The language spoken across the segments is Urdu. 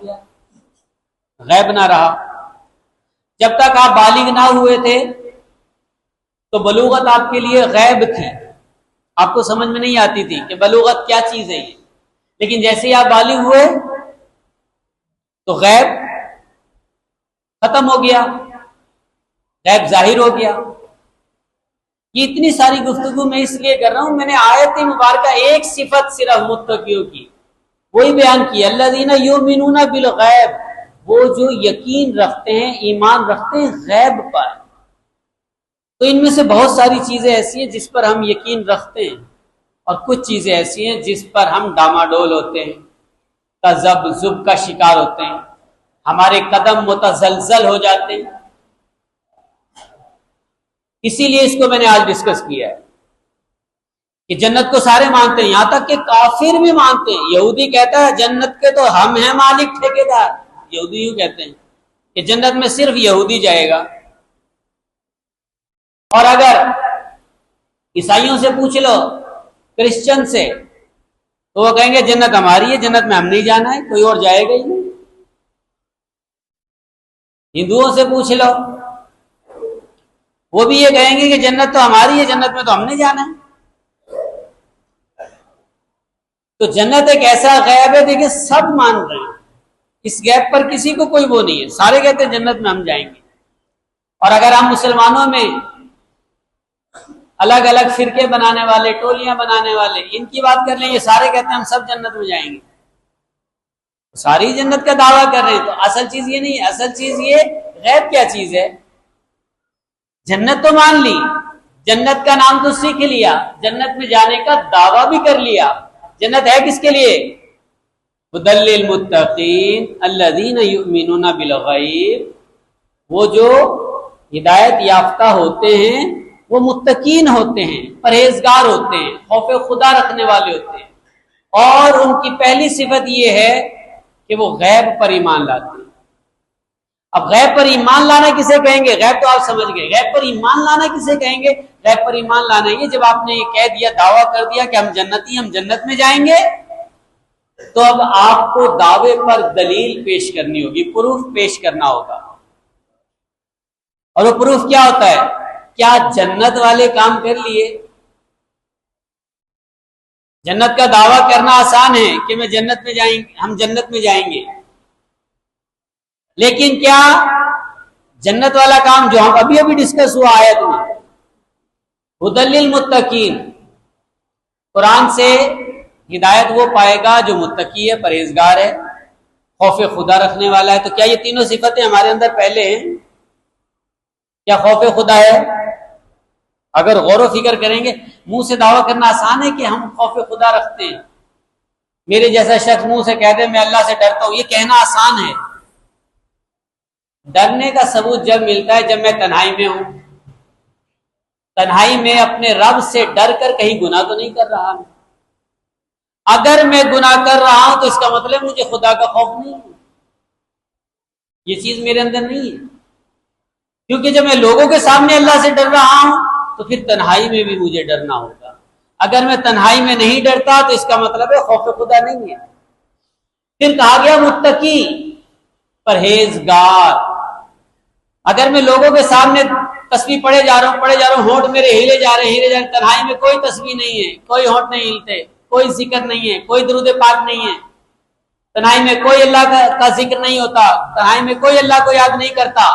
گیا، غیب نہ رہا۔ جب تک آپ بالغ نہ ہوئے تھے تو بلوغت آپ کے لیے غیب تھی، آپ کو سمجھ میں نہیں آتی تھی کہ بلوغت کیا چیز ہے یہ، لیکن جیسے ہی آپ بالغ ہوئے تو غیب ختم ہو گیا، غیب ظاہر ہو گیا۔ یہ اتنی ساری گفتگو میں اس لیے کر رہا ہوں، میں نے آیت مبارکہ ایک صفت صرف متقیوں کی وہی بیان کی، الذین یؤمنون بالغیب، وہ جو یقین رکھتے ہیں، ایمان رکھتے ہیں غیب پر۔ تو ان میں سے بہت ساری چیزیں ایسی ہیں جس پر ہم یقین رکھتے ہیں، اور کچھ چیزیں ایسی ہیں جس پر ہم ڈاماڈول ہوتے ہیں، تذبذب کا شکار ہوتے ہیں، ہمارے قدم متزلزل ہو جاتے ہیں۔ اسی لیے اس کو میں نے آج ڈسکس کیا ہے کہ جنت کو سارے مانتے ہیں، یہاں تک کہ کافر بھی مانتے ہیں۔ یہودی کہتا ہے جنت کے تو ہم ہیں مالک ٹھیکیدار، یہودی یوں کہتے ہیں کہ جنت میں صرف یہودی جائے گا۔ اور اگر عیسائیوں سے پوچھ لو، کرسچن سے، تو وہ کہیں گے جنت ہماری ہے، جنت میں ہم نہیں جانا ہے، کوئی اور جائے گا ہی نہیں۔ ہندوؤں سے پوچھ لو، وہ بھی یہ کہیں گے کہ جنت تو ہماری ہے، جنت میں تو ہم نہیں جانا ہے۔ تو جنت ایک ایسا غیب ہے، دیکھیں سب مان رہے ہیں، اس غیب پر کسی کو کوئی وہ نہیں ہے، سارے کہتے ہیں جنت میں ہم جائیں گے۔ اور اگر ہم مسلمانوں میں الگ الگ فرقے بنانے والے، ٹولیاں بنانے والے، ان کی بات کر لیں، یہ سارے کہتے ہیں ہم سب جنت میں جائیں گے، ساری جنت کا دعویٰ کر رہے ہیں۔ تو اصل چیز یہ نہیں ہے، اصل چیز یہ غیب کیا چیز ہے۔ جنت تو مان لی، جنت کا نام تو سیکھ لیا، جنت میں جانے کا دعویٰ بھی کر لیا۔ جنت ہے کس کے لیے؟ ھدی للمتقین الذین یؤمنون بالغیب، وہ جو ہدایت یافتہ ہوتے ہیں وہ متقین ہوتے ہیں، پرہیزگار ہوتے ہیں، خوف خدا رکھنے والے ہوتے ہیں، اور ان کی پہلی صفت یہ ہے کہ وہ غیب پر ایمان لاتے ہیں۔ اب غیب پر ایمان لانا کسے کہیں گے؟ غیب تو آپ سمجھ گئے، غیب پر ایمان لانا کسے کہیں گے؟ غیب پر ایمان لانا یہ جب آپ نے یہ کہہ دیا، دعویٰ کر دیا کہ ہم جنتی، ہم جنت میں جائیں گے، تو اب آپ کو دعوے پر دلیل پیش کرنی ہوگی، پروف پیش کرنا ہوگا۔ اور وہ پروف کیا ہوتا ہے؟ کیا جنت والے کام کر لیے؟ جنت کا دعویٰ کرنا آسان ہے کہ میں جنت میں جائیں گے، ہم جنت میں جائیں گے، لیکن کیا جنت والا کام جو ہم ابھی ڈسکس ہوا آیت میں، ھدی للمتقین، قرآن سے ہدایت وہ پائے گا جو متقی ہے، پرہیزگار ہے، خوف خدا رکھنے والا ہے۔ تو کیا یہ تینوں صفتیں ہمارے اندر پہلے ہیں؟ کیا خوف خدا ہے؟ اگر غور و فکر کریں گے، منہ سے دعویٰ کرنا آسان ہے کہ ہم خوف خدا رکھتے ہیں، میرے جیسا شخص منہ سے کہہ دے میں اللہ سے ڈرتا ہوں، یہ کہنا آسان ہے۔ ڈرنے کا ثبوت جب ملتا ہے جب میں تنہائی میں ہوں، تنہائی میں اپنے رب سے ڈر کر کہیں گناہ تو نہیں کر رہا۔ اگر میں گناہ کر رہا ہوں تو اس کا مطلب مجھے خدا کا خوف نہیں ہے، یہ چیز میرے اندر نہیں ہے، کیونکہ جب میں لوگوں کے سامنے اللہ سے ڈر رہا ہوں تو پھر تنہائی میں بھی مجھے ڈرنا ہوگا۔ اگر میں تنہائی میں نہیں ڈرتا تو اس کا مطلب ہے خوف خدا نہیں ہے۔ پھر کہا گیا متقی، پرہیزگار۔ اگر میں لوگوں کے سامنے تسبیح پڑھے جا رہا ہوں، ہونٹ میرے ہلے جا رہے ہیں، تنہائی میں کوئی تسبیح نہیں ہے، کوئی ہونٹ نہیں ہلتے، کوئی ذکر نہیں ہے، کوئی درود پاک نہیں ہے، تنہائی میں کوئی اللہ کا ذکر نہیں ہوتا، تنہائی میں کوئی اللہ کو یاد نہیں کرتا،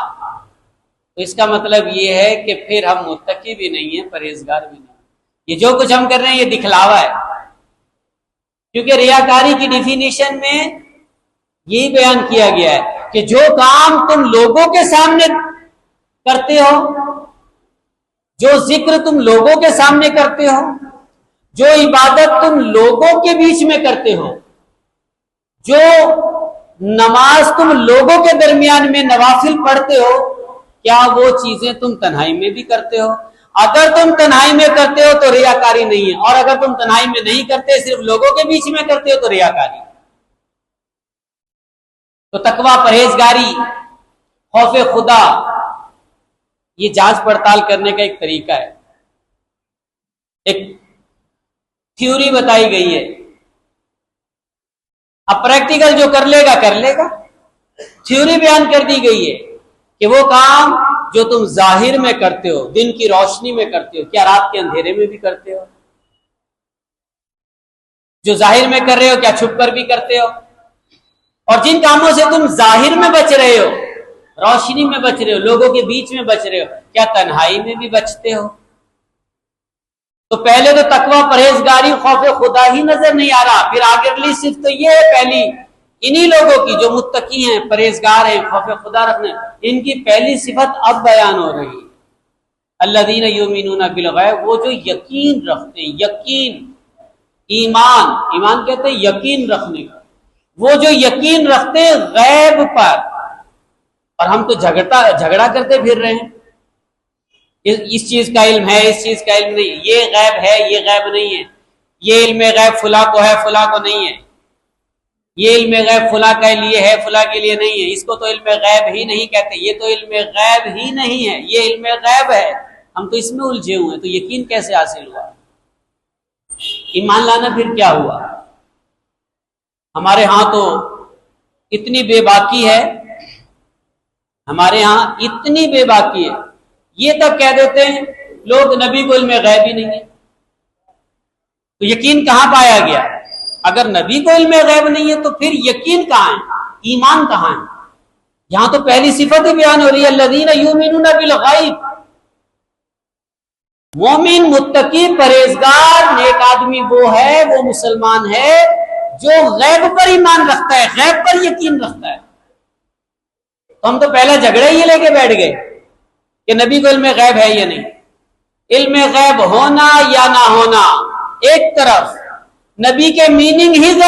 تو اس کا مطلب یہ ہے کہ پھر ہم متقی بھی نہیں ہیں، پرہیزگار بھی نہیں ہیں۔ یہ جو کچھ ہم کر رہے ہیں یہ دکھلاوا ہے، کیونکہ ریاکاری کی ڈیفینیشن میں یہی بیان کیا گیا ہے کہ جو کام تم لوگوں کے سامنے کرتے ہو، جو ذکر تم لوگوں کے سامنے کرتے ہو، جو عبادت تم لوگوں کے بیچ میں کرتے ہو، جو نماز تم لوگوں کے درمیان میں نوافل پڑھتے ہو، کیا وہ چیزیں تم تنہائی میں بھی کرتے ہو؟ اگر تم تنہائی میں کرتے ہو تو ریاکاری نہیں ہے، اور اگر تم تنہائی میں نہیں کرتے، صرف لوگوں کے بیچ میں کرتے ہو تو ریاکاری۔ تو تقویٰ، پرہیزگاری، خوف خدا، یہ جانچ پڑتال کرنے کا ایک طریقہ ہے، ایک تھیوری بتائی گئی ہے۔ اب پریکٹیکل جو کر لے گا تھیوری بیان کر دی گئی ہے کہ وہ کام جو تم ظاہر میں کرتے ہو، دن کی روشنی میں کرتے ہو، کیا رات کے اندھیرے میں بھی کرتے ہو؟ جو ظاہر میں کر رہے ہو کیا چھپ کر بھی کرتے ہو؟ اور جن کاموں سے تم ظاہر میں بچ رہے ہو، روشنی میں بچ رہے ہو، لوگوں کے بیچ میں بچ رہے ہو، کیا تنہائی میں بھی بچتے ہو؟ تو پہلے تو تقویٰ، پرہیزگاری، خوف خدا ہی نظر نہیں آ رہا، پھر آگے اگلی صفت تو یہ ہے پہلی انہی لوگوں کی جو متقی ہیں، پرہیزگار ہیں، خوف خدا رکھنے، ان کی پہلی صفت اب بیان ہو رہی ہے۔ الذین یؤمنون بالغیب، وہ جو یقین رکھتے ہیں، یقین، ایمان کہتے ہیں یقین رکھنے کا، وہ جو یقین رکھتے ہیں غیب پر۔ اور ہم تو جھگڑا کرتے پھر رہے ہیں، اس چیز کا علم ہے، اس چیز کا علم نہیں، یہ غیب ہے، یہ غیب نہیں ہے، یہ علم غیب فلاں کو ہے، فلاں کو نہیں ہے، یہ علم غیب فلاں کے لیے ہے، فلاں کے لیے نہیں ہے، اس کو تو علم غیب ہی نہیں کہتے، یہ تو علم غیب ہی نہیں ہے، یہ علم غیب ہے، ہم تو اس میں الجھے ہوئے ہیں۔ تو یقین کیسے حاصل ہوا؟ ایمان لانا پھر کیا ہوا؟ ہمارے ہاں تو اتنی بے باکی ہے، ہمارے ہاں اتنی بے باکی ہے، یہ تب کہہ دیتے ہیں لوگ نبی کو علم غیب ہی نہیں ہے۔ تو یقین کہاں پایا گیا؟ اگر نبی کو علم غیب نہیں ہے تو پھر یقین کہاں ہے؟ ایمان کہاں ہے؟ یہاں تو پہلی صفت ہی بیان ہو رہی ہے، الذین یؤمنون بالغیب۔ مومن، متقی، پرہیزگار، نیک آدمی وہ ہے، وہ مسلمان ہے جو غیب پر ایمان رکھتا ہے، غیب پر یقین رکھتا ہے۔ تو ہم تو پہلا جھگڑا ہی لے کے بیٹھ گئے کہ نبی کو علم غیب ہے یا نہیں۔ علم غیب ہونا یا نہ ہونا ایک طرف، نبی کے میننگ ہی غیب